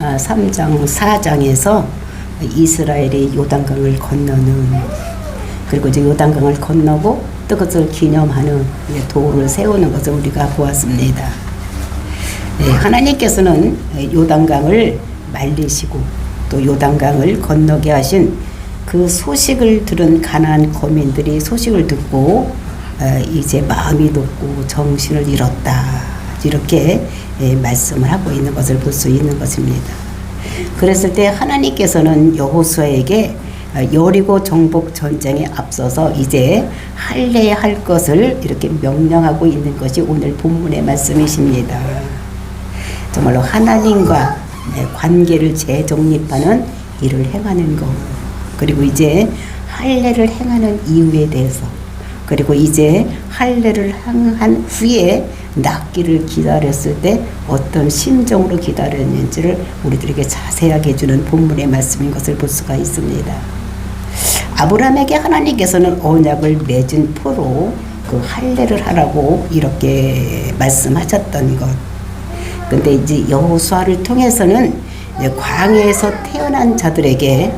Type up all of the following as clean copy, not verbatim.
3장, 4장에서 이스라엘이 요단강을 건너는, 그리고 이제 요단강을 건너고 또 그것을 기념하는 도를 세우는 것을 우리가 보았습니다. 하나님께서는 요단강을 말리시고 또 요단강을 건너게 하신 그 소식을 들은 가나안 거민들이 소식을 듣고 이제 마음이 높고 정신을 잃었다, 이렇게 말씀을 하고 있는 것을 볼 수 있는 것입니다. 그랬을 때 하나님께서는 여호수아에게 여리고 정복 전쟁에 앞서서 이제 할례 할 것을 이렇게 명령하고 있는 것이 오늘 본문의 말씀이십니다. 정말로 하나님과 관계를 재정립하는 일을 행하는 것, 그리고 이제 할례를 행하는 이유에 대해서, 그리고 이제 할례를 행한 후에 낫기를 기다렸을 때 어떤 심정으로 기다렸는지를 우리들에게 자세하게 해주는 본문의 말씀인 것을 볼 수가 있습니다. 아브라함에게 하나님께서는 언약을 맺은 포로 그 할례를 하라고 이렇게 말씀하셨던 것. 근데 이제 여호수아를 통해서는 이제 광야에서 태어난 자들에게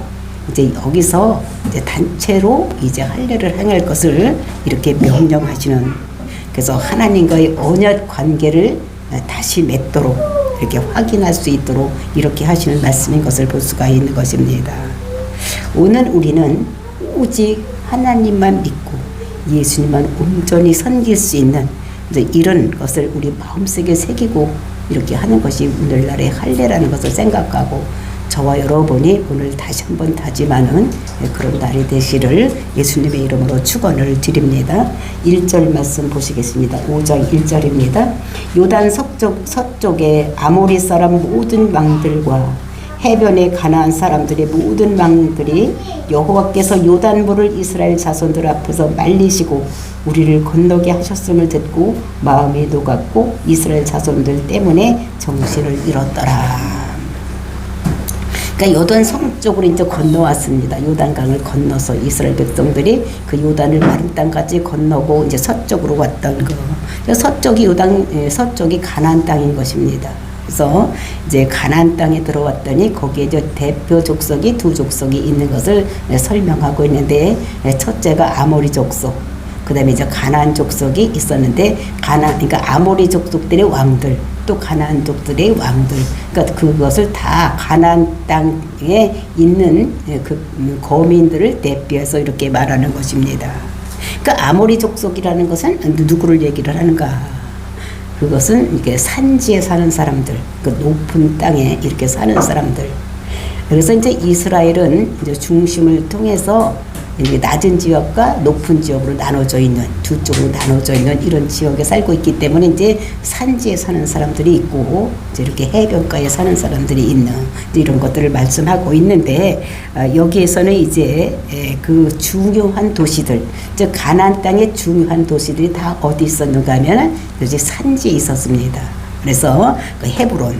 이제 여기서 이제 단체로 이제 할례를 행할 것을 이렇게 명령하시는, 그래서 하나님과의 언약 관계를 다시 맺도록 이렇게 확인할 수 있도록 이렇게 하시는 말씀인 것을 볼 수가 있는 것입니다. 오늘 우리는 오직 하나님만 믿고 예수님만 온전히 섬길 수 있는 이런 것을 우리 마음속에 새기고 이렇게 하는 것이 오늘날의 할례라는 것을 생각하고, 저와 여러분이 오늘 다시 한번 다짐하는 그런 날이 되시를 예수님의 이름으로 축원을 드립니다. 1절 말씀 보시겠습니다. 5장 1절입니다. 요단 서쪽에 아모리 사람 모든 왕들과 해변의 가나안 사람들의 모든 왕들이 여호와께서 요단물을 이스라엘 자손들 앞에서 말리시고 우리를 건너게 하셨음을 듣고 마음이 녹았고 이스라엘 자손들 때문에 정신을 잃었더라. 그러니까 요단 성 쪽으로 이제 건너왔습니다. 요단강을 건너서 이스라엘 백성들이 그 요단을 마른 땅까지 건너고 이제 서쪽으로 왔던 거. 서쪽이 가나안 땅인 것입니다. 그래서 이제 가나안 땅에 들어왔더니 거기에 이제 대표 족속이 두 족속이 있는 것을 설명하고 있는데, 첫째가 아모리 족속, 그다음에 이제 가나안 족속이 있었는데, 그러니까 아모리 족속들의 왕들, 또 가나안 족들의 왕들, 그러니까 그것을 다 가나안 땅에 있는 그 거민들을 대표해서 이렇게 말하는 것입니다. 그러니까 아모리 족속이라는 것은 누구를 얘기를 하는가? 그것은 이게 산지에 사는 사람들, 그 높은 땅에 이렇게 사는 사람들. 그래서 이제 이스라엘은 이제 중심을 통해서 이제 낮은 지역과 높은 지역으로 나눠져 있는, 두 쪽으로 나눠져 있는 이런 지역에 살고 있기 때문에 이제 산지에 사는 사람들이 있고 이제 이렇게 해변가에 사는 사람들이 있는 이런 것들을 말씀하고 있는데, 여기에서는 이제 그 중요한 도시들, 즉 가나안 땅의 중요한 도시들이 다 어디 있었는가 하면 이제 산지에 있었습니다. 그래서 그 헤브론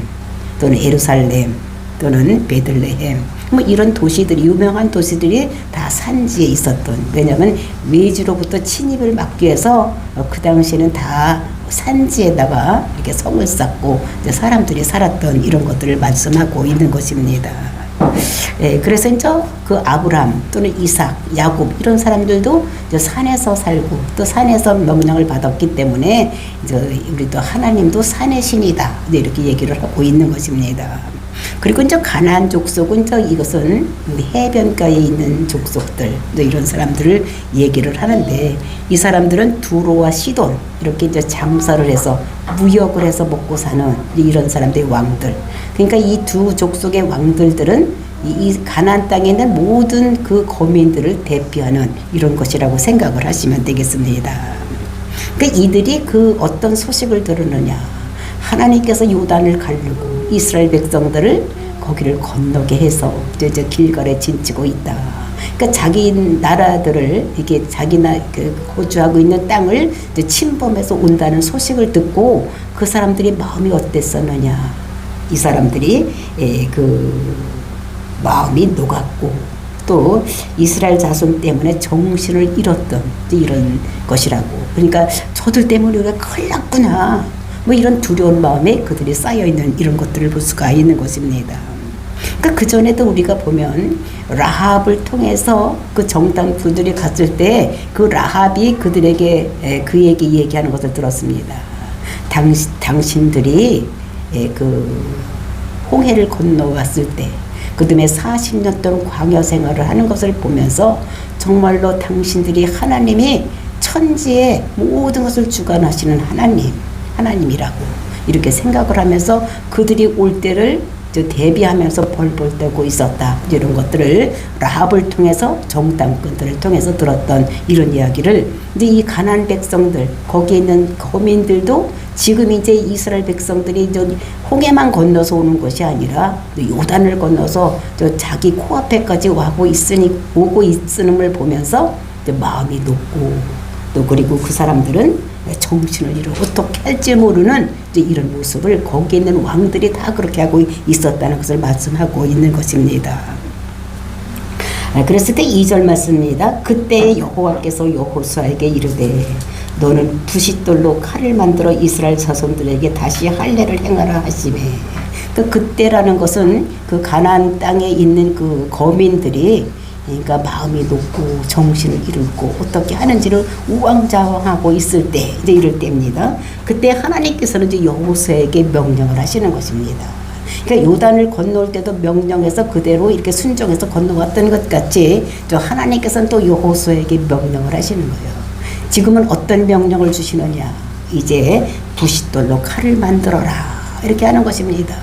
또는 예루살렘 또는 베들레헴, 뭐 이런 도시들이, 유명한 도시들이 다 산지에 있었던, 왜냐하면 외지로부터 침입을 막기 위해서 그 당시에는 다 산지에다가 이렇게 성을 쌓고 이제 사람들이 살았던 이런 것들을 말씀하고 있는 것입니다. 그래서 이제 그 아브람 또는 이삭, 야곱 이런 사람들도 이제 산에서 살고 또 산에서 명령을 받았기 때문에 이제 우리도 하나님도 산의 신이다, 이렇게 얘기를 하고 있는 것입니다. 그리고 이제 가나안 족속은 이제 이것은 해변가에 있는 족속들, 이런 사람들을 얘기를 하는데, 이 사람들은 두로와 시돈 이렇게 이제 장사를 해서 무역을 해서 먹고 사는 이런 사람들의 왕들. 그러니까 이 두 족속의 왕들들은 이 가나안 땅에 있는 모든 그 거민들을 대표하는 이런 것이라고 생각을 하시면 되겠습니다. 그러니까 이들이 그 어떤 소식을 들었느냐? 하나님께서 요단을 가르고 이스라엘 백성들을 거기를 건너게 해서 이제 길갈에 진치고 있다. 그러니까 자기 나라들을, 이게 자기 거주하고 있는 땅을 이제 침범해서 온다는 소식을 듣고 그 사람들이 마음이 어땠었느냐? 이 사람들이 그 마음이 녹았고 또 이스라엘 자손 때문에 정신을 잃었던 이런 것이라고. 그러니까 저들 때문에 우리가 큰일 났구나, 뭐 이런 두려운 마음에 그들이 쌓여있는 이런 것들을 볼 수가 있는 것입니다. 그러니까 그 전에도 우리가 보면 라합을 통해서 그 정당 분들이 갔을 때 그 라합이 그들에게 그에게 얘기하는 것을 들었습니다. 당신들이 그 홍해를 건너왔을 때 그다음에 40년 동안 광야 생활을 하는 것을 보면서 정말로 당신들이 하나님이 천지의 모든 것을 주관하시는 하나님이라고 이렇게 생각을 하면서 그들이 올 때를 대비하면서 벌벌 떠고 있었다. 이런 것들을 라합을 통해서 정탐꾼들을 통해서 들었던 이런 이야기를 이제 이 가나안 백성들 거기에 있는 거민들도 지금 이제 이스라엘 백성들이 홍해만 건너서 오는 것이 아니라 요단을 건너서 자기 코앞에까지 오고 있음을 보면서 마음이 높고 또 그리고 그 사람들은 정신을 잃어 어떻게 할지 모르는 이런 모습을 거기에 있는 왕들이 다 그렇게 하고 있었다는 것을 말씀하고 있는 것입니다. 그랬을 때 2절 말씀입니다. 그때 여호와께서 여호수아에게 이르되 너는 부싯돌로 칼을 만들어 이스라엘 자손들에게 다시 할례를 행하라 하시매. 그때라는 것은 그 가나안 땅에 있는 그 거민들이 그러니까 마음이 높고 정신을 잃고 어떻게 하는지를 우왕좌왕하고 있을 때 이제 이럴 때입니다. 그때 하나님께서는 이제 여호수아에게 명령을 하시는 것입니다. 그러니까 요단을 건너올 때도 명령해서 그대로 이렇게 순종해서 건너왔던 것 같이 또 하나님께서는 또 여호수아에게 명령을 하시는 거예요. 지금은 어떤 명령을 주시느냐? 이제 부싯돌로 칼을 만들어라 이렇게 하는 것입니다.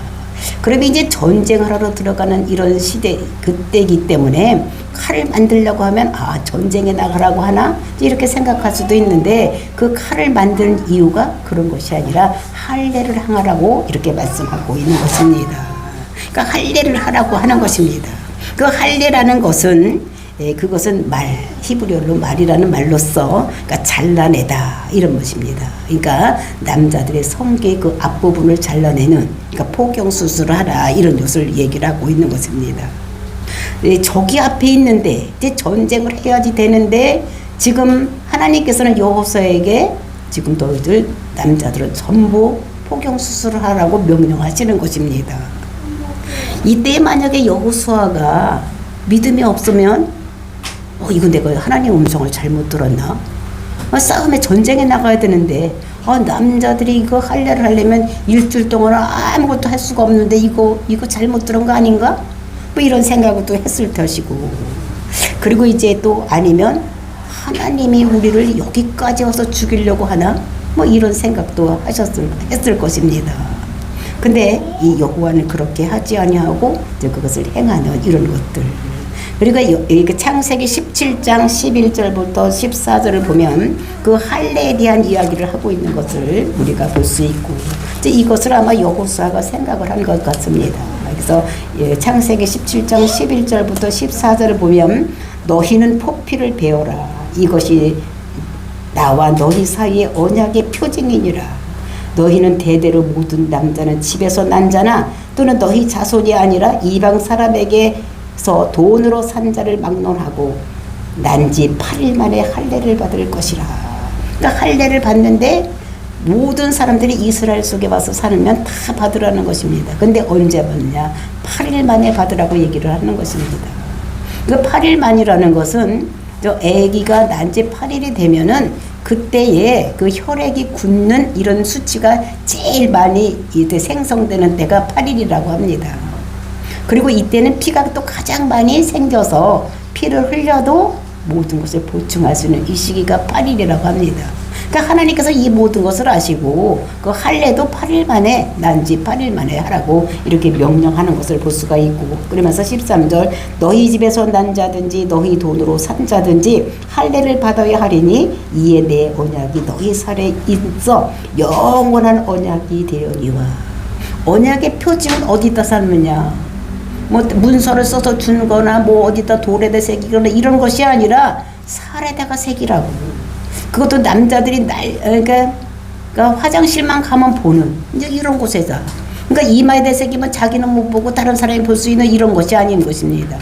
그러면 이제 전쟁하러 들어가는 이런 시대 그때이기 때문에 칼을 만들려고 하면 전쟁에 나가라고 하나 이렇게 생각할 수도 있는데 그 칼을 만드는 이유가 그런 것이 아니라 할례를 행하라고 이렇게 말씀하고 있는 것입니다. 그러니까 할례를 하라고 하는 것입니다. 그 할례라는 것은 그것은 히브리어로 말이라는 말로써 그러니까 잘라내다 이런 것입니다. 그러니까 남자들의 성기의 그 앞부분을 잘라내는 그러니까 포경 수술을 하라 이런 것을 얘기를 하고 있는 것입니다. 저기 앞에 있는데 이제 전쟁을 해야지 되는데 지금 하나님께서는 여호수아에게 지금 너희들 남자들은 전부 포경 수술을 하라고 명령하시는 것입니다. 이때 만약에 여호수아가 믿음이 없으면 이거 내가 하나님 음성을 잘못 들었나? 싸움에 전쟁에 나가야 되는데 남자들이 이거 할례를 하려면 일주일 동안 아무것도 할 수가 없는데 이거 잘못 들은 거 아닌가? 이런 생각을 또 했을 것이고 그리고 이제 또 아니면 하나님이 우리를 여기까지 와서 죽이려고 하나? 이런 생각도 했을 것입니다. 근데 이 여호와는 그렇게 하지 아니하고 이제 그것을 행하는 이런 것들. 그리고 창세기 17장 11절부터 14절을 보면 그 할례에 대한 이야기를 하고 있는 것을 우리가 볼 수 있고 이제 이것을 아마 여호수아가 생각을 한 것 같습니다. 그래서 창세기 17장 11절부터 14절을 보면 너희는 포피를 베어라. 이것이 나와 너희 사이의 언약의 표징이니라. 너희는 대대로 모든 남자는 집에서 난 자나 또는 너희 자손이 아니라 이방 사람에게서 돈으로 산 자를 막론하고 난지 8일 만에 할례를 받을 것이라. 그러니까 할례를 받는데 모든 사람들이 이스라엘 속에 와서 살면 다 받으라는 것입니다. 근데 언제 받느냐? 8일 만에 받으라고 얘기를 하는 것입니다. 그 8일 만이라는 것은 아기가 난 지 8일이 되면은 그때에 그 혈액이 굳는 이런 수치가 제일 많이 이때 생성되는 때가 8일이라고 합니다. 그리고 이때는 피가 또 가장 많이 생겨서 피를 흘려도 모든 것을 보충할 수 있는 이 시기가 8일이라고 합니다. 그러니까 하나님께서 이 모든 것을 아시고 그 할례도 8일 만에 난지 8일 만에 하라고 이렇게 명령하는 것을 볼 수가 있고 그러면서 13절 너희 집에서 난 자든지 너희 돈으로 산 자든지 할례를 받아야 하리니 이에 내 언약이 너희 살에 있어 영원한 언약이 되려니와. 언약의 표징은 어디다 쌓느냐? 문서를 써서 주는 거나 어디다 돌에다 새기거나 이런 것이 아니라 살에다가 새기라고. 그것도 남자들이 그러니까 화장실만 가면 보는 이제 이런 곳에서 그러니까 이마에다 새기면 자기는 못 보고 다른 사람이 볼 수 있는 이런 것이 아닌 것입니다.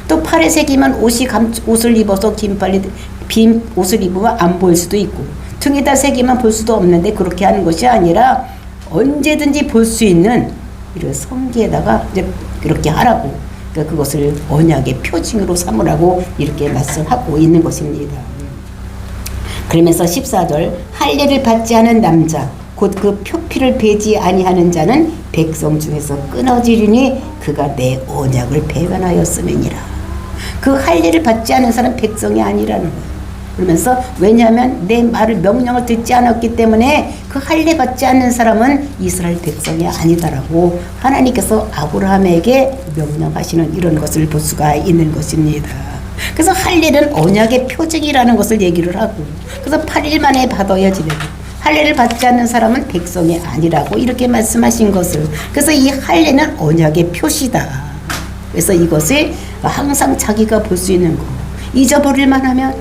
또 팔에 새기면 옷을 입어서 긴 옷을 입으면 안 보일 수도 있고 등에다 새기면 볼 수도 없는데 그렇게 하는 것이 아니라 언제든지 볼 수 있는 이런 성기에다가 이제 그렇게 하라고. 그러니까 그것을 언약의 표징으로 삼으라고 이렇게 말씀하고 있는 것입니다. 그러면서 14절 할례를 받지 않은 남자 곧 그 표피를 베지 아니하는 자는 백성 중에서 끊어지리니 그가 내 언약을 배반하였음이니라. 그 할례를 받지 않은 사람은 백성이 아니라는 거예요. 그러면서 왜냐하면 내 말을 명령을 듣지 않았기 때문에 그 할례 받지 않는 사람은 이스라엘 백성이 아니다라고 하나님께서 아브라함에게 명령하시는 이런 것을 볼 수가 있는 것입니다. 그래서 할례는 언약의 표징이라는 것을 얘기를 하고 그래서 8일 만에 받아야지 되고 할례를 받지 않는 사람은 백성이 아니라고 이렇게 말씀하신 것을 그래서 이 할례는 언약의 표시다. 그래서 이것을 항상 자기가 볼 수 있는 거 잊어버릴만 하면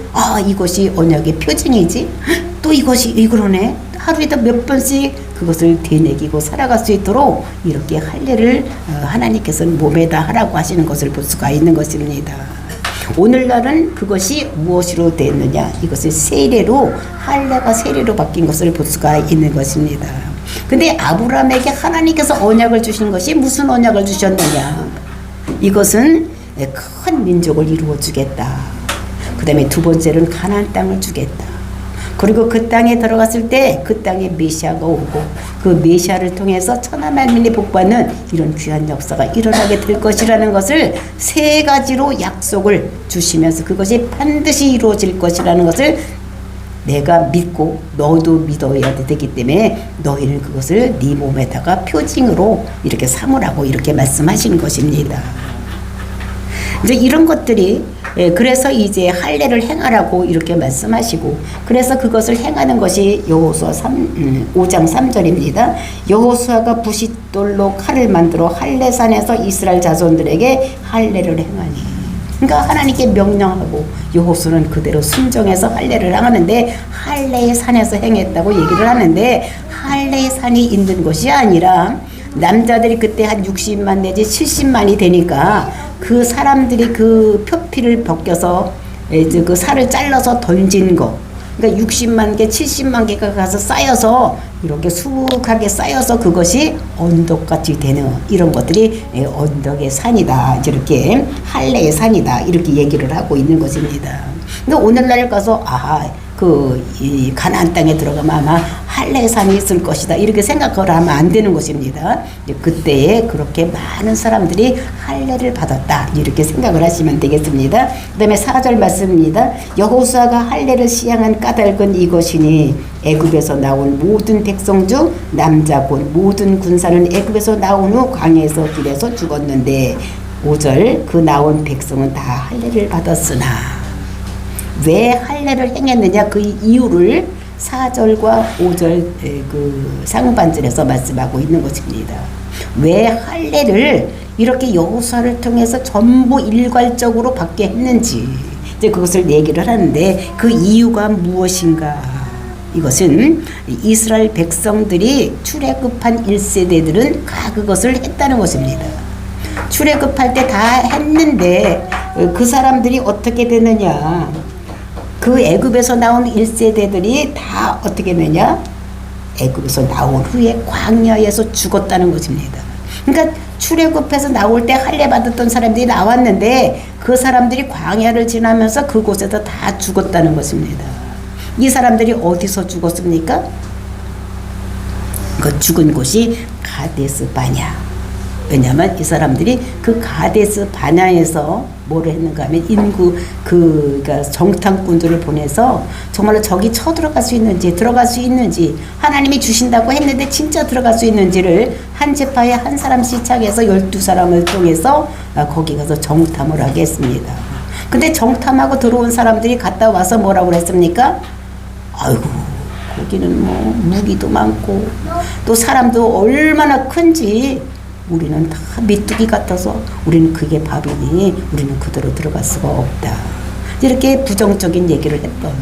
이것이 언약의 표징이지 또 이것이 이거네 하루에도 몇 번씩 그것을 되새기고 살아갈 수 있도록 이렇게 할례를 하나님께서는 몸에다 하라고 하시는 것을 볼 수가 있는 것입니다. 오늘날은 그것이 무엇으로 되었느냐 이것을 세례로 할례가 세례로 바뀐 것을 볼 수가 있는 것입니다. 근데 아브라함에게 하나님께서 언약을 주신 것이 무슨 언약을 주셨느냐 이것은 큰 민족을 이루어 주겠다. 그 다음에 두 번째는 가나안 땅을 주겠다. 그리고 그 땅에 들어갔을 때 그 땅에 메시아가 오고 그 메시아를 통해서 천하 만민이 복받는 이런 귀한 역사가 일어나게 될 것이라는 것을 세 가지로 약속을 주시면서 그것이 반드시 이루어질 것이라는 것을 내가 믿고 너도 믿어야 되기 때문에 너희는 그것을 네 몸에다가 표징으로 이렇게 삼으라고 이렇게 말씀하신 것입니다. 이제 이런 것들이 그래서 이제 할례를 행하라고 이렇게 말씀하시고 그래서 그것을 행하는 것이 여호수아 5장 3절입니다. 여호수아가 부싯돌로 칼을 만들어 할례산에서 이스라엘 자손들에게 할례를 행하니 그러니까 하나님께 명령하고 여호수아는 그대로 순종해서 할례를 하는데 할례의 산에서 행했다고 얘기를 하는데 할례의 산이 있는 것이 아니라 남자들이 그때 한 60만 내지 70만이 되니까 그 사람들이 그 표피를 벗겨서 이제 그 살을 잘라서 던진 거 그러니까 60만 개 70만 개가 가서 쌓여서 이렇게 수북하게 쌓여서 그것이 언덕같이 되는 이런 것들이 언덕의 산이다 이렇게 할례의 산이다 이렇게 얘기를 하고 있는 것입니다. 근데 오늘날 가서 이 가나안 땅에 들어가면 아마 할례의 산이 있을 것이다 이렇게 생각을 하면 안 되는 것입니다. 그때에 그렇게 많은 사람들이 할례를 받았다 이렇게 생각을 하시면 되겠습니다. 그 다음에 4절 말씀입니다. 여호수아가 할례를 시행한 까닭은 이것이니 애굽에서 나온 모든 백성 중 남자 곧 모든 군사는 애굽에서 나온 후 광야에서 길에서 죽었는데 5절 그 나온 백성은 다 할례를 받았으나 왜 할례를 행했느냐 그 이유를 4절과 5절 그 상반절에서 말씀하고 있는 것입니다. 왜 할례를 이렇게 여호수아를 통해서 전부 일괄적으로 받게 했는지 이제 그것을 얘기를 하는데 그 이유가 무엇인가 이것은 이스라엘 백성들이 출애굽한 1세대들은 다 그것을 했다는 것입니다. 출애굽할 때 다 했는데 그 사람들이 어떻게 되느냐 그 애굽에서 나온 1세대들이 다 어떻게 되냐 애굽에서 나온 후에 광야에서 죽었다는 것입니다. 그러니까 출애굽해서 나올 때 할례 받았던 사람들이 나왔는데 그 사람들이 광야를 지나면서 그곳에서 다 죽었다는 것입니다. 이 사람들이 어디서 죽었습니까? 그 죽은 곳이 가데스 바냐. 왜냐하면 이 사람들이 그 가데스 바냐에서 뭐를 했는가 하면 그러니까 정탐꾼들을 보내서 정말로 저기 쳐들어갈 수 있는지 하나님이 주신다고 했는데 진짜 들어갈 수 있는지를 한 지파에 한 사람씩 착해서 12사람을 통해서 거기 가서 정탐을 하게 했습니다. 근데 정탐하고 들어온 사람들이 갔다 와서 뭐라고 했습니까? 아이고 거기는 뭐 무기도 많고 또 사람도 얼마나 큰지 우리는 다 메뚜기 같아서 우리는 그게 밥이니 우리는 그대로 들어갈 수가 없다. 이렇게 부정적인 얘기를 했던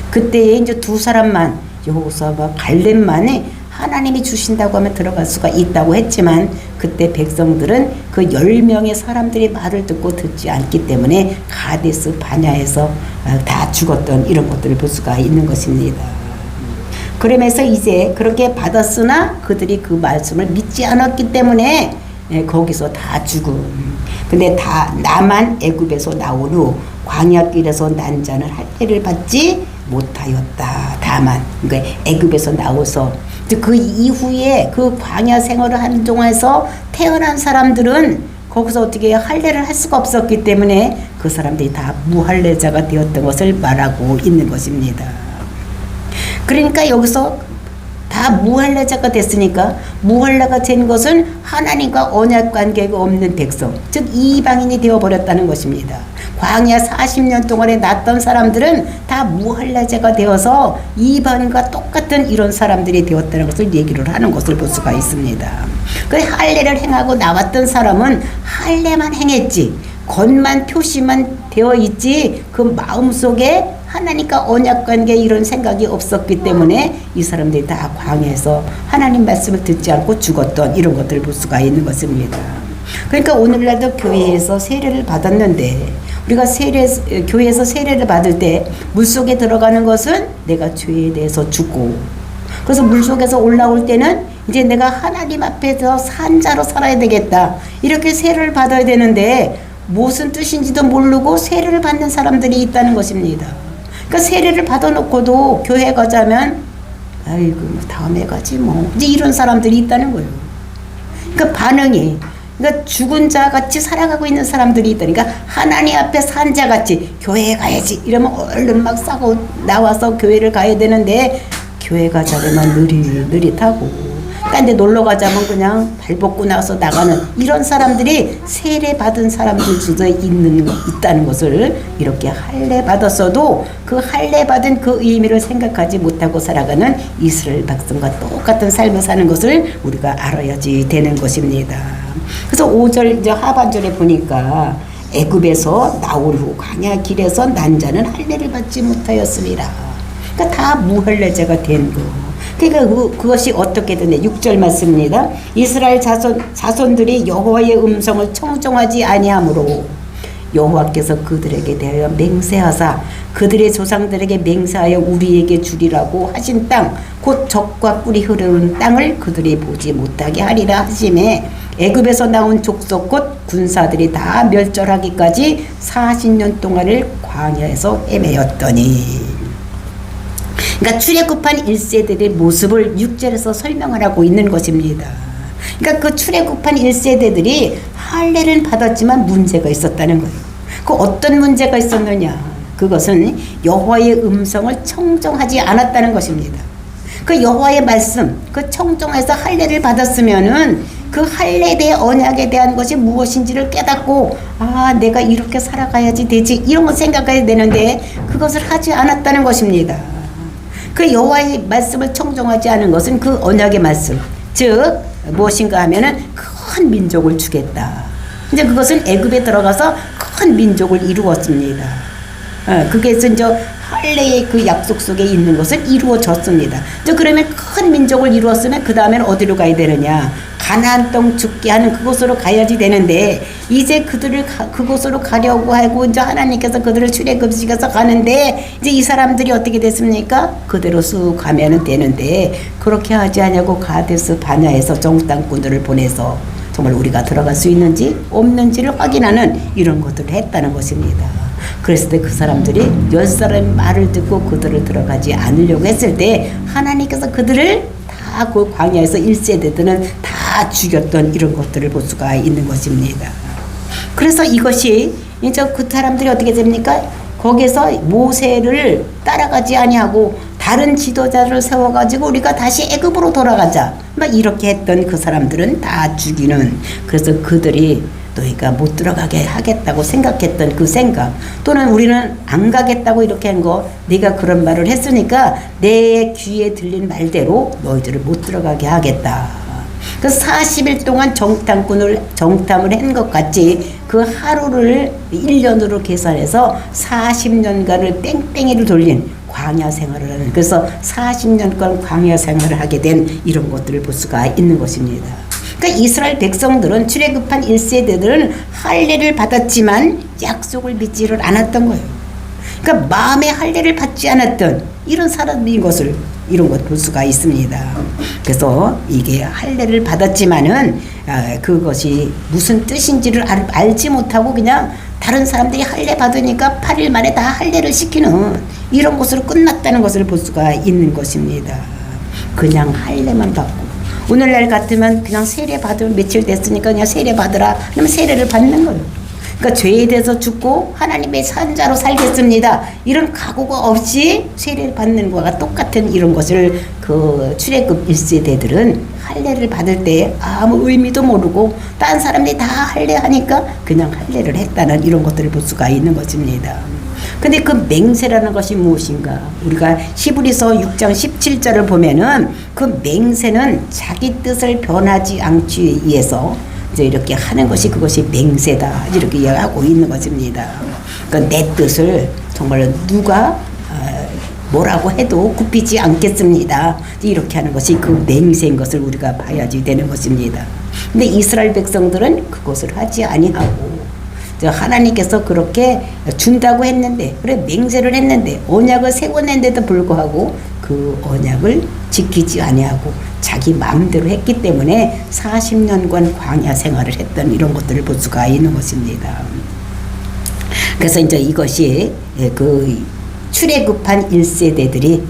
그때에 이제 두 사람만 여호수아와 갈렙만이 하나님이 주신다고 하면 들어갈 수가 있다고 했지만 그때 백성들은 그 10명의 사람들의 말을 듣지 않기 때문에 가데스 바냐에서 다 죽었던 이런 것들을 볼 수가 있는 것입니다. 그러면서 이제 그렇게 받았으나 그들이 그 말씀을 믿지 않았기 때문에 거기서 다 죽음. 근데 다 나만 애굽에서 나온 후 광야길에서 난 자는 할례를 받지 못하였다. 다만 그러니까 애굽에서 나와서 그 이후에 그 광야 생활을 한 동안에서 태어난 사람들은 거기서 어떻게 할례를 할 수가 없었기 때문에 그 사람들이 다 무할례자가 되었던 것을 말하고 있는 것입니다. 그러니까 여기서 다 무할례자가 됐으니까 무할례가 된 것은 하나님과 언약 관계가 없는 백성, 즉 이방인이 되어버렸다는 것입니다. 광야 40년 동안에 났던 사람들은 다 무할례자가 되어서 이방인과 똑같은 이런 사람들이 되었다는 것을 얘기를 하는 것을 볼 수가 있습니다. 그 할례를 행하고 나왔던 사람은 할례만 행했지 겉만 표시만 되어 있지 그 마음속에 하나님과 언약관계 이런 생각이 없었기 때문에 이 사람들이 다 광야에서 하나님 말씀을 듣지 않고 죽었던 이런 것들을 볼 수가 있는 것입니다. 그러니까 오늘날도 교회에서 세례를 받았는데 우리가 교회에서 세례를 받을 때 물속에 들어가는 것은 내가 죄에 대해서 죽고 그래서 물속에서 올라올 때는 이제 내가 하나님 앞에서 산자로 살아야 되겠다 이렇게 세례를 받아야 되는데 무슨 뜻인지도 모르고 세례를 받는 사람들이 있다는 것입니다. 그러니까 세례를 받아놓고도 교회 가자면 아이고 다음에 가지 뭐 이제 이런 사람들이 있다는 거예요. 그러니까 반응이 그러니까 죽은 자 같이 살아가고 있는 사람들이 있다. 그러니까 하나님 앞에 산 자 같이 교회에 가야지 이러면 얼른 막 싸고 나와서 교회를 가야 되는데 교회 가자면 느릿하고 딴 데 놀러 가자면 그냥 발 벗고 나서 나가는 이런 사람들이 세례 받은 사람들 중에 있다는 것을 이렇게 할례 받았어도 그 할례 받은 그 의미를 생각하지 못하고 살아가는 이스라엘 백성과 똑같은 삶을 사는 것을 우리가 알아야지 되는 것입니다. 그래서 5절 이제 하반절에 보니까 애굽에서 나온 후 광야 길에서 난 자는 할례를 받지 못하였습니다. 그러니까 다 무할례자가 된 거. 그러니까 그것이 어떻게 되냐 6절 말씀입니다. 이스라엘 자손들이 여호와의 음성을 청종하지 아니하므로 여호와께서 그들에게 대하여 맹세하사 그들의 조상들에게 맹세하여 우리에게 주리라고 하신 땅 곧 젖과 꿀이 흐르는 땅을 그들이 보지 못하게 하리라 하심에 애굽에서 나온 족속 곧 군사들이 다 멸절하기까지 40년 동안을 광야에서 헤매었더니 그러니까 출애굽한 1세대의 모습을 6절에서 설명을 하고 있는 것입니다. 그러니까 그 출애굽한 1세대들이 할례를 받았지만 문제가 있었다는 거예요. 그 어떤 문제가 있었느냐? 그것은 여호와의 음성을 청종하지 않았다는 것입니다. 그 여호와의 말씀, 그 청종해서 할례를 받았으면은 그 할례에 대해 언약에 대한 것이 무엇인지를 깨닫고 내가 이렇게 살아가야지 되지 이런 걸 생각해야 되는데 그것을 하지 않았다는 것입니다. 그 여호와의 말씀을 청종하지 않은 것은 그 언약의 말씀, 즉 무엇인가 하면은 큰 민족을 주겠다. 이제 그것은 애굽에 들어가서 큰 민족을 이루었습니다. 그게 이제 할례의 그 약속 속에 있는 것은 이루어졌습니다. 그러면 큰 민족을 이루었으면 그 다음에는 어디로 가야 되느냐? 가나안 땅 죽게 하는 그곳으로 가야지 되는데 이제 그들을 그곳으로 가려고 하고 이제 하나님께서 그들을 출애굽시켜서 가는데 이제 이 사람들이 어떻게 됐습니까? 그대로 쑥 가면은 되는데 그렇게 하지 않냐고 가데스 바냐에서 정탐꾼들을 보내서 정말 우리가 들어갈 수 있는지 없는지를 확인하는 이런 것들을 했다는 것입니다. 그랬을 때 그 사람들이 10사람의 말을 듣고 그들을 들어가지 않으려고 했을 때 하나님께서 그들을 다 그 광야에서 1세대들은 다 죽였던 이런 것들을 볼 수가 있는 것입니다. 그래서 이것이 이제 그 사람들이 어떻게 됩니까? 거기서 모세를 따라가지 아니하고 다른 지도자를 세워가지고 우리가 다시 애굽으로 돌아가자 막 이렇게 했던 그 사람들은 다 죽이는 그래서 그들이 너희가 못 들어가게 하겠다고 생각했던 그 생각 또는 우리는 안 가겠다고 이렇게 한 거 네가 그런 말을 했으니까 내 귀에 들린 말대로 너희들을 못 들어가게 하겠다. 그 40일 동안 정탐을 한 것 같이 그 하루를 1년으로 계산해서 40년간을 뺑뺑이를 돌린 광야 생활을 하는 그래서 40년간 광야 생활을 하게 된 이런 것들을 볼 수가 있는 것입니다. 그러니까 이스라엘 백성들은 출애굽한 1세대들은 할례를 받았지만 약속을 믿지를 않았던 거예요. 그러니까 마음의 할례를 받지 않았던 이런 사람인 것을 이런 것 볼 수가 있습니다. 그래서 이게 할례를 받았지만은 그것이 무슨 뜻인지를 알지 못하고 그냥 다른 사람들이 할례 받으니까 8일 만에 다 할례를 시키는 이런 것으로 끝났다는 것을 볼 수가 있는 것입니다. 그냥 할례만 받고 오늘날 같으면 그냥 세례 받으면 며칠 됐으니까 그냥 세례 받으라 그러면 세례를 받는 거예요. 그러니까 죄에 대해서 죽고 하나님의 산자로 살겠습니다. 이런 각오가 없이 세례를 받는 것과 똑같은 이런 것을 그 출애굽 1세대들은 할례를 받을 때 아무 의미도 모르고 딴 사람들이 다 할례하니까 그냥 할례를 했다는 이런 것들을 볼 수가 있는 것입니다. 근데 그 맹세라는 것이 무엇인가? 우리가 히브리서 6장 17절을 보면은 그 맹세는 자기 뜻을 변하지 않기 위해서 이제 이렇게 하는 것이 그것이 맹세다 이렇게 이야기하고 있는 것입니다. 그러니까 내 뜻을 정말 누가 뭐라고 해도 굽히지 않겠습니다. 이렇게 하는 것이 그 맹세인 것을 우리가 봐야지 되는 것입니다. 근데 이스라엘 백성들은 그것을 하지 아니하고 하나님께서 그렇게 준다고 했는데 그래 맹세를 했는데 언약을 세워낸데도 불구하고 그 언약을 지키지 아니하고 자기 마음대로 했기 때문에 40년간 광야 생활을 했던 이런 것들을 볼 수가 있는 것입니다. 그래서 이제 이것이 그 출애굽한 1세대들이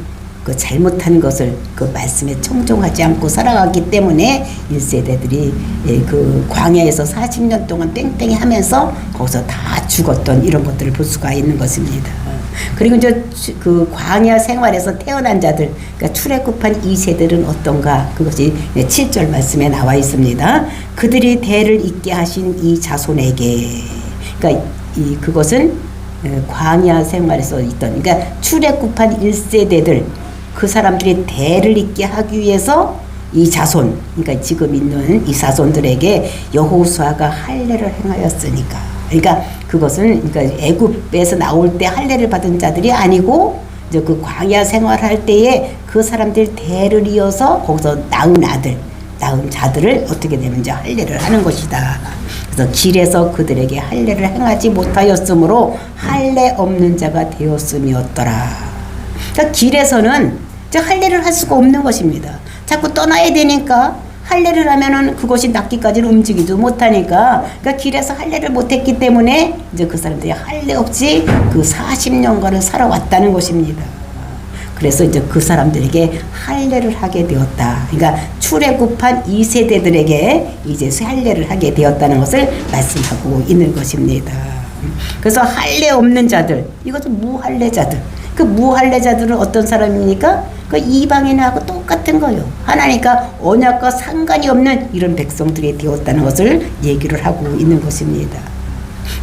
그 잘못한 것을 그 말씀에 청종하지 않고 살아가기 때문에 1세대들이 그 광야에서 40년 동안 땡땡이 하면서 거기서 다 죽었던 이런 것들을 볼 수가 있는 것입니다. 그리고 이제 그 광야 생활에서 태어난 자들, 그러니까 출애굽한 2세들은 어떤가? 그것이 7절 말씀에 나와 있습니다. 그들이 대를 잇게 하신 이 자손에게, 그러니까 그것은 광야 생활에서 있던, 그러니까 출애굽한 1세대들 그 사람들이 대를 잇게 하기 위해서 이 자손, 그러니까 지금 있는 이 자손들에게 여호수아가 할례를 행하였으니까, 그러니까 그것은 그러니까 애굽에서 나올 때 할례를 받은 자들이 아니고 이제 그 광야 생활할 때에 그 사람들 대를 이어서 거기서 낳은 아들, 낳은 자들을 어떻게 되면 이제 할례를 하는 것이다. 그래서 길에서 그들에게 할례를 행하지 못하였으므로 할례 없는 자가 되었음이었더라. 그러니까 길에서는 이제 할례를 할 수가 없는 것입니다. 자꾸 떠나야 되니까 할례를 하면은 그것이 낫기까지는 움직이도 못하니까 그러니까 길에서 할례를 못했기 때문에 이제 그 사람들이 할례 없이 그 40년간을 살아왔다는 것입니다. 그래서 이제 그 사람들에게 할례를 하게 되었다. 그러니까 출애굽한 2세대들에게 이제 할례를 하게 되었다는 것을 말씀하고 있는 것입니다. 그래서 할례 없는 자들, 이것은 무할례자들. 그 무할례자들은 어떤 사람입니까? 그 이방인하고 똑같은 거예요. 하나님과 언약과 상관이 없는 이런 백성들이 되었다는 것을 얘기를 하고 있는 것입니다.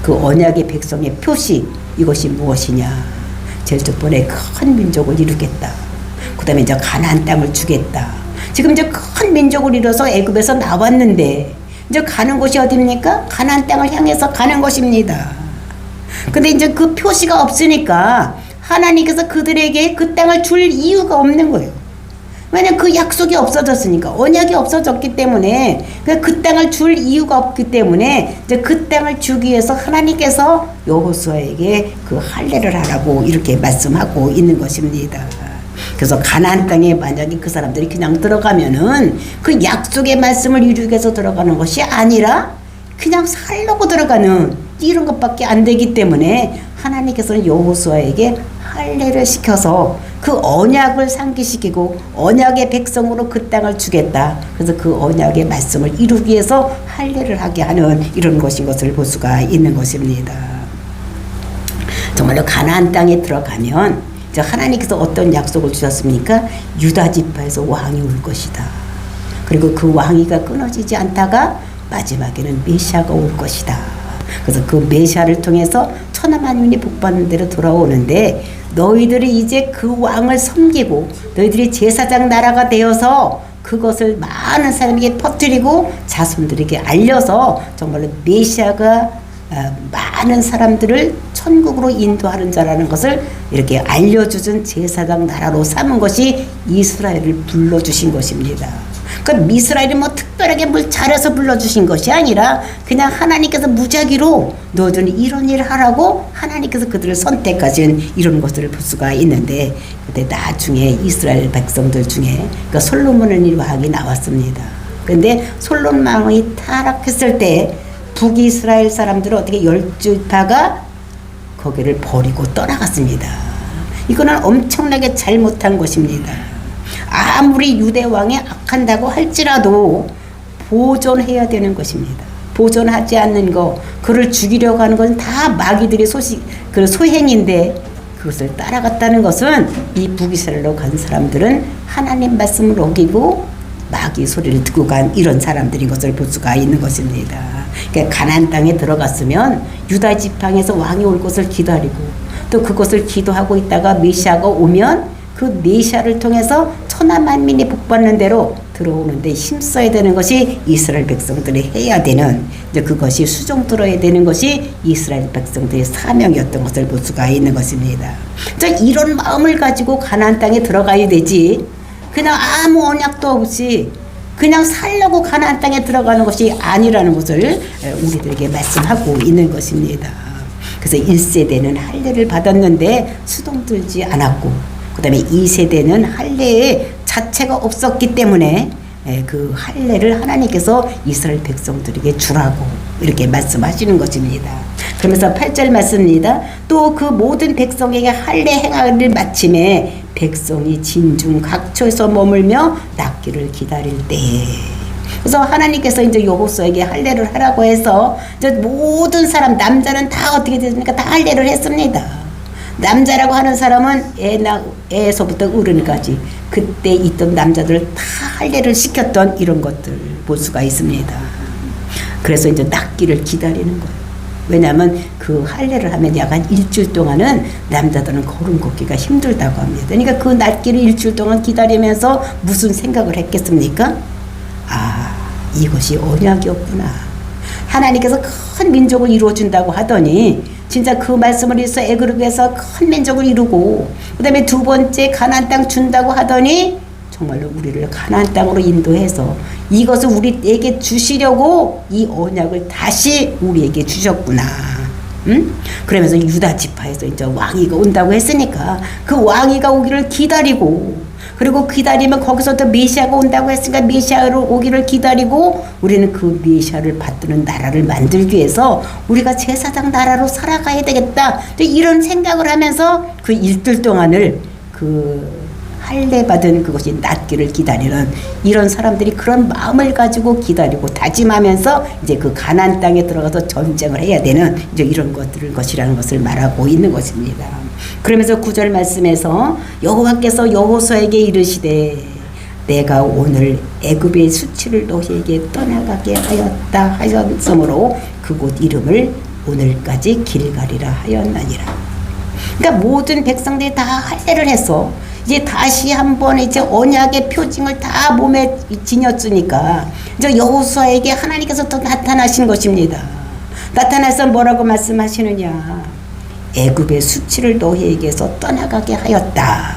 그 언약의 백성의 표시, 이것이 무엇이냐? 제일 첫 번에 큰 민족을 이루겠다. 그 다음에 이제 가나안 땅을 주겠다. 지금 이제 큰 민족을 이뤄서 애굽에서 나왔는데 이제 가는 곳이 어디입니까? 가나안 땅을 향해서 가는 것입니다. 근데 이제 그 표시가 없으니까 하나님께서 그들에게 그 땅을 줄 이유가 없는 거예요. 왜냐면 그 약속이 없어졌으니까, 언약이 없어졌기 때문에 그 땅을 줄 이유가 없기 때문에 이제 그 땅을 주기 위해서 하나님께서 여호수아에게 그 할례를 하라고 이렇게 말씀하고 있는 것입니다. 그래서 가나안 땅에 만약에 그 사람들이 그냥 들어가면은 그 약속의 말씀을 이루기 위해서 들어가는 것이 아니라 그냥 살려고 들어가는 이런 것밖에 안 되기 때문에 하나님께서는 여호수아에게 할례를 시켜서 그 언약을 상기시키고 언약의 백성으로 그 땅을 주겠다. 그래서 그 언약의 말씀을 이루기 위해서 할례를 하게 하는 이런 것인 것을 볼 수가 있는 것입니다. 정말로 가나안 땅에 들어가면 하나님께서 어떤 약속을 주셨습니까? 유다 지파에서 왕이 올 것이다. 그리고 그 왕위가 끊어지지 않다가 마지막에는 메시아가 올 것이다. 그래서 그 메시아를 통해서 천하만민이 복받는 대로 돌아오는데 너희들이 이제 그 왕을 섬기고 너희들이 제사장 나라가 되어서 그것을 많은 사람에게 퍼뜨리고 자손들에게 알려서 정말로 메시아가 많은 사람들을 천국으로 인도하는 자라는 것을 이렇게 알려주신 제사장 나라로 삼은 것이 이스라엘을 불러주신 것입니다. 그 이스라엘이 뭐 특별하게 뭘 잘해서 불러주신 것이 아니라 그냥 하나님께서 무작위로 너희들은 이런 일을 하라고 하나님께서 그들을 선택하신 이런 것들을 볼 수가 있는데, 그때 나중에 이스라엘 백성들 중에 그 솔로몬의 왕이 나왔습니다. 근데 솔로몬 왕이 타락했을 때 북이스라엘 사람들은 어떻게 12지파가 거기를 버리고 떠나갔습니다. 이거는 엄청나게 잘못한 것입니다. 아무리 유대 왕이 악한다고 할지라도 보존해야 되는 것입니다. 보존하지 않는 거, 그를 죽이려고 하는 것은 다 마귀들의 그 소행인데, 그것을 따라갔다는 것은 이 북이스라엘로 간 사람들은 하나님 말씀을 어기고 마귀 소리를 듣고 간 이런 사람들인 것을 볼 수가 있는 것입니다. 그러니까 가나안 땅에 들어갔으면 유다 지팡에서 왕이 올 것을 기다리고, 또 그것을 기도하고 있다가 메시아가 오면 그 메시아를 통해서 천하 만민이 복받는 대로 들어오는데 힘써야 되는 것이 이스라엘 백성들이 해야 되는, 이제 그것이 수종 들어야 되는 것이 이스라엘 백성들의 사명이었던 것을 볼 수가 있는 것입니다. 이런 마음을 가지고 가나안 땅에 들어가야 되지, 그냥 아무 언약도 없이 그냥 살려고 가나안 땅에 들어가는 것이 아니라는 것을 우리들에게 말씀하고 있는 것입니다. 그래서 1세대는 할례를 받았는데 수동 들지 않았고, 그 다음에 2세대는 할례 자체가 없었기 때문에 그 할례를 하나님께서 이스라엘 백성들에게 주라고 이렇게 말씀하시는 것입니다. 그러면서 8절 말씀입니다. 또 그 모든 백성에게 할례 행하기를 마침에 백성이 진중 각처에서 머물며 낫기를 기다릴 때에. 그래서 하나님께서 이제 여호수아에게 할례를 하라고 해서 이제 모든 사람, 남자는 다 어떻게 됐습니까? 다 할례를 했습니다. 남자라고 하는 사람은 애에서부터 어른까지 그때 있던 남자들을 다 할례를 시켰던 이런 것들 볼 수가 있습니다. 그래서 이제 낫기를 기다리는 거예요. 왜냐하면 그 할례를 하면 약간 일주일 동안은 남자들은 걸음 걷기가 힘들다고 합니다. 그러니까 그 낫기를 일주일 동안 기다리면서 무슨 생각을 했겠습니까? 아, 이것이 언약이었구나. 하나님께서 큰 민족을 이루어준다고 하더니 진짜 그 말씀을 위해서 애굽에서 큰 민족을 이루고, 그 다음에 두 번째 가나안 땅 준다고 하더니 정말로 우리를 가나안 땅으로 인도해서 이것을 우리에게 주시려고 이 언약을 다시 우리에게 주셨구나. 응? 그러면서 유다 지파에서 이제 왕이가 온다고 했으니까 그 왕이가 오기를 기다리고, 그리고 기다리면 거기서 또 메시아가 온다고 했으니까 메시아로 오기를 기다리고, 우리는 그 메시아를 받드는 나라를 만들기 위해서 우리가 제사장 나라로 살아가야 되겠다, 이런 생각을 하면서 그 일들 동안을 그 할례 받은 그것이 낫기를 기다리는 이런 사람들이 그런 마음을 가지고 기다리고 다짐하면서 이제 그 가나안 땅에 들어가서 전쟁을 해야 되는 이제 이런 것이라는 것을 말하고 있는 것입니다. 그러면서 9절 말씀에서 여호와께서 여호수아에게 이르시되 내가 오늘 애굽의 수치를 너희에게 떠나가게 하였다 하였으므로 그곳 이름을 오늘까지 길갈이라 하였나니라. 그러니까 모든 백성들이 다 할례를 해서 이제 다시 한번 이제 언약의 표징을 다 몸에 지녔으니까 이제 여호수아에게 하나님께서 또 나타나신 것입니다. 나타나서 뭐라고 말씀하시느냐? 애굽의 수치를 너희에게서 떠나가게 하였다.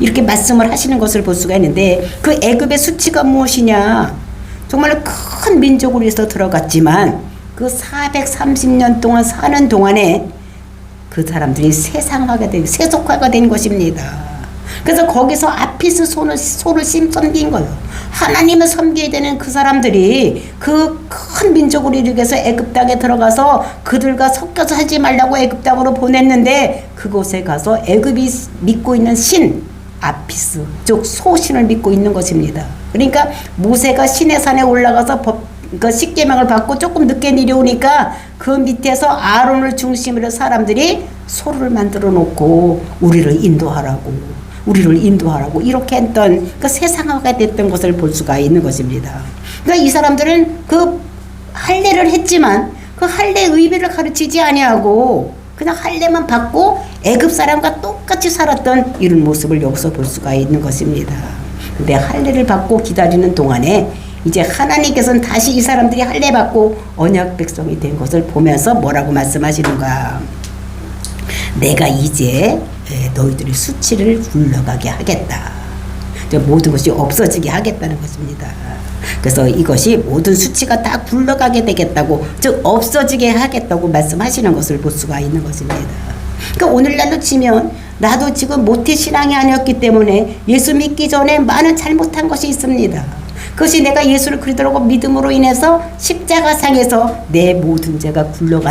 이렇게 말씀을 하시는 것을 볼 수가 있는데, 그 애굽의 수치가 무엇이냐? 정말 큰 민족으로 해서 들어갔지만 그 430년 동안 사는 동안에 그 사람들이 세속화가 된 것입니다. 그래서 거기서 아피스 소를 섬긴 거예요. 하나님을 섬겨야 되는 그 사람들이 그 큰 민족을 이루기 위해서 애굽 땅에 들어가서 그들과 섞여서 살지 말라고 애굽 땅으로 보냈는데, 그곳에 가서 애굽이 믿고 있는 신 아피스 즉 소신을 믿고 있는 것입니다. 그러니까 모세가 시내산에 올라가서 그 십계명을 받고 조금 늦게 내려오니까 그 밑에서 아론을 중심으로 사람들이 소를 만들어 놓고 우리를 인도하라고 이렇게 했던 그 세상화가 됐던 것을 볼 수가 있는 것입니다. 그러니까 이 사람들은 그 할례를 했지만 그 할례 의미를 가르치지 아니하고 그냥 할례만 받고 애굽 사람과 똑같이 살았던 이런 모습을 여기서 볼 수가 있는 것입니다. 근데 할례를 받고 기다리는 동안에 이제 하나님께서는 다시 이 사람들이 할례 받고 언약 백성이 된 것을 보면서 뭐라고 말씀하시는가? 내가 이제 너희들의 수치를 물러가게 하겠다. 모든 것이 없어지게 하겠다는 것입니다. 그래서 이것이 모든 수치가 다 굴러가게 되겠다고, 즉 없어지게 하겠다고 말씀하시는 것을 볼 수가 있는 것입니다. 그러니까 오늘날로 치면 나도 지금 모태신앙이 아니었기 때문에 예수 믿기 전에 많은 잘못한 것이 있습니다. 그것이 내가 예수를 그리스도라고 믿음으로 인해서 십자가상에서 내 모든 죄가 굴러가